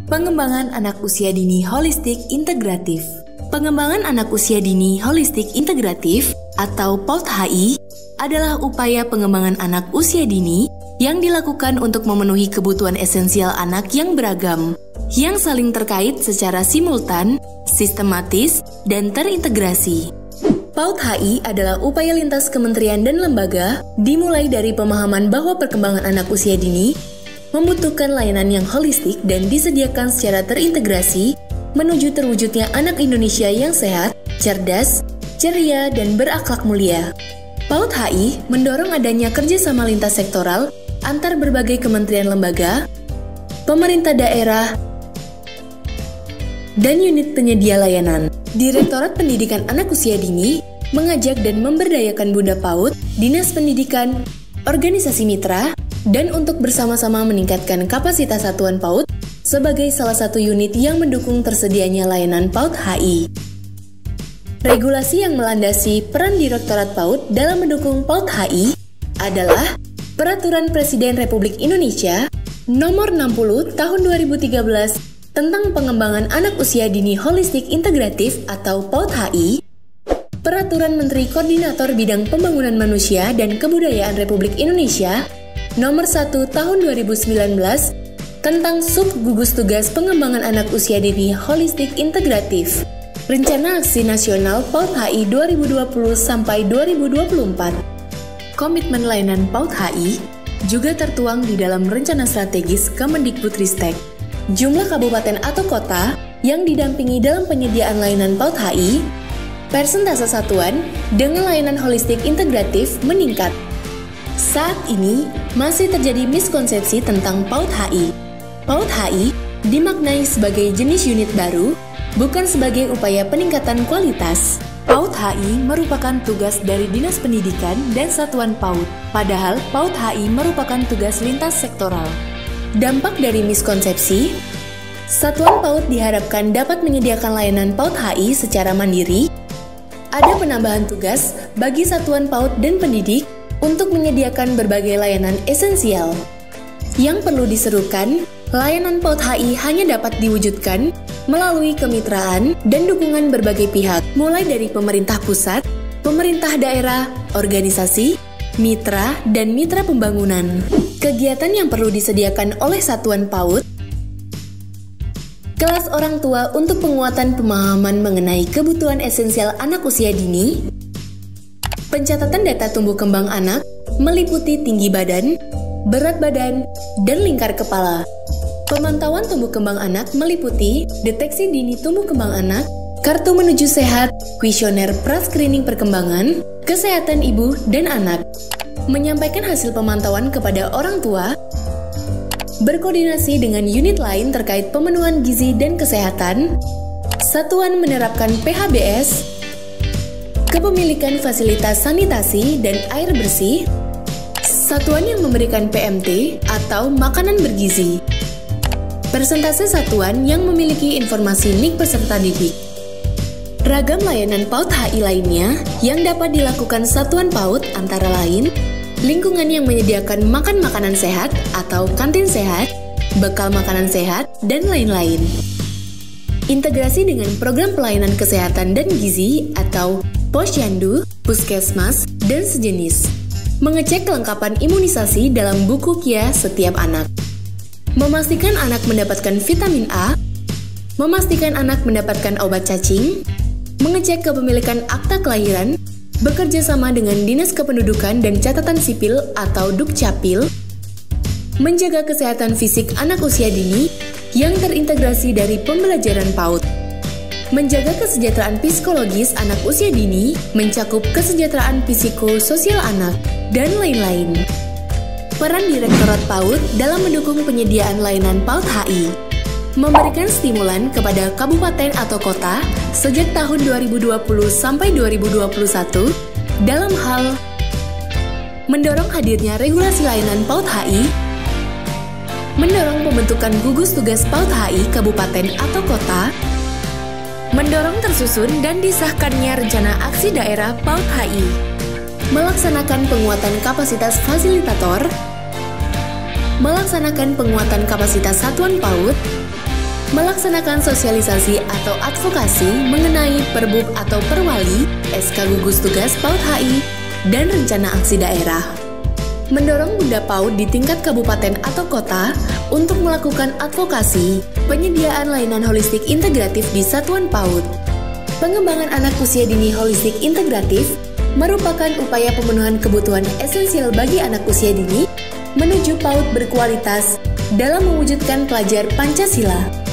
Pengembangan anak usia dini holistik integratif. Pengembangan anak usia dini holistik integratif atau PAUD HI adalah upaya pengembangan anak usia dini yang dilakukan untuk memenuhi kebutuhan esensial anak yang beragam, yang saling terkait secara simultan, sistematis, dan terintegrasi. PAUD HI adalah upaya lintas kementerian dan lembaga dimulai dari pemahaman bahwa perkembangan anak usia dini membutuhkan layanan yang holistik dan disediakan secara terintegrasi menuju terwujudnya anak Indonesia yang sehat, cerdas, ceria, dan berakhlak mulia. PAUD HI mendorong adanya kerjasama lintas sektoral antar berbagai kementerian lembaga, pemerintah daerah, dan unit penyedia layanan. Direktorat Pendidikan Anak Usia Dini mengajak dan memberdayakan Bunda PAUD, Dinas Pendidikan, organisasi mitra, dan untuk bersama-sama meningkatkan kapasitas satuan PAUD sebagai salah satu unit yang mendukung tersedianya layanan PAUD HI. Regulasi yang melandasi peran Direktorat PAUD dalam mendukung PAUD HI adalah Peraturan Presiden Republik Indonesia Nomor 60 Tahun 2013 tentang Pengembangan Anak Usia Dini Holistik Integratif atau PAUD HI, Peraturan Menteri Koordinator Bidang Pembangunan Manusia dan Kebudayaan Republik Indonesia Nomor 1 Tahun 2019 tentang Subgugus Tugas Pengembangan Anak Usia Dini Holistik Integratif, Rencana Aksi Nasional PAUD HI 2020 sampai 2024. Komitmen layanan PAUD HI juga tertuang di dalam Rencana Strategis Kemendikbudristek. Jumlah kabupaten atau kota yang didampingi dalam penyediaan layanan PAUD HI, persentase satuan dengan layanan holistik integratif meningkat. Saat ini masih terjadi miskonsepsi tentang PAUD HI. PAUD HI dimaknai sebagai jenis unit baru, bukan sebagai upaya peningkatan kualitas. PAUD HI merupakan tugas dari Dinas Pendidikan dan Satuan PAUD, padahal PAUD HI merupakan tugas lintas sektoral. Dampak dari miskonsepsi, Satuan PAUD diharapkan dapat menyediakan layanan PAUD HI secara mandiri. Ada penambahan tugas bagi Satuan PAUD dan pendidik untuk menyediakan berbagai layanan esensial. Yang perlu diserukan, layanan PAUD HI hanya dapat diwujudkan melalui kemitraan dan dukungan berbagai pihak, mulai dari pemerintah pusat, pemerintah daerah, organisasi, mitra, dan mitra pembangunan. Kegiatan yang perlu disediakan oleh Satuan PAUD, kelas orang tua untuk penguatan pemahaman mengenai kebutuhan esensial anak usia dini, pencatatan data tumbuh kembang anak meliputi tinggi badan, berat badan, dan lingkar kepala. Pemantauan tumbuh kembang anak meliputi deteksi dini tumbuh kembang anak, kartu menuju sehat, kuesioner pra-screening perkembangan, kesehatan ibu dan anak, menyampaikan hasil pemantauan kepada orang tua, berkoordinasi dengan unit lain terkait pemenuhan gizi dan kesehatan, satuan menerapkan PHBS, kepemilikan fasilitas sanitasi dan air bersih, satuan yang memberikan PMT atau makanan bergizi, persentase satuan yang memiliki informasi NIK peserta didik. Ragam layanan PAUD HI lainnya yang dapat dilakukan Satuan PAUD antara lain, lingkungan yang menyediakan makan makanan sehat atau kantin sehat, bekal makanan sehat, dan lain-lain. Integrasi dengan program pelayanan kesehatan dan gizi atau Posyandu, Puskesmas, dan sejenis. Mengecek kelengkapan imunisasi dalam buku KIA setiap anak. Memastikan anak mendapatkan vitamin A, memastikan anak mendapatkan obat cacing, mengecek kepemilikan akta kelahiran, bekerja sama dengan Dinas Kependudukan dan Catatan Sipil atau Dukcapil, menjaga kesehatan fisik anak usia dini yang terintegrasi dari pembelajaran PAUD, menjaga kesejahteraan psikologis anak usia dini, mencakup kesejahteraan psikososial anak, dan lain-lain. Peran Direktorat PAUD dalam mendukung penyediaan layanan PAUD HI, memberikan stimulan kepada kabupaten atau kota sejak tahun 2020 sampai 2021 dalam hal mendorong hadirnya regulasi layanan PAUD HI, mendorong pembentukan gugus tugas PAUD HI kabupaten atau kota, mendorong tersusun dan disahkannya rencana aksi daerah PAUD HI, melaksanakan penguatan kapasitas fasilitator, melaksanakan penguatan kapasitas satuan PAUD, melaksanakan sosialisasi atau advokasi mengenai Perbub atau Perwali, SK Gugus Tugas PAUD HI, dan rencana aksi daerah. Mendorong Bunda PAUD di tingkat kabupaten atau kota untuk melakukan advokasi penyediaan layanan holistik integratif di satuan PAUD. Pengembangan anak usia dini holistik integratif merupakan upaya pemenuhan kebutuhan esensial bagi anak usia dini menuju PAUD berkualitas dalam mewujudkan pelajar Pancasila.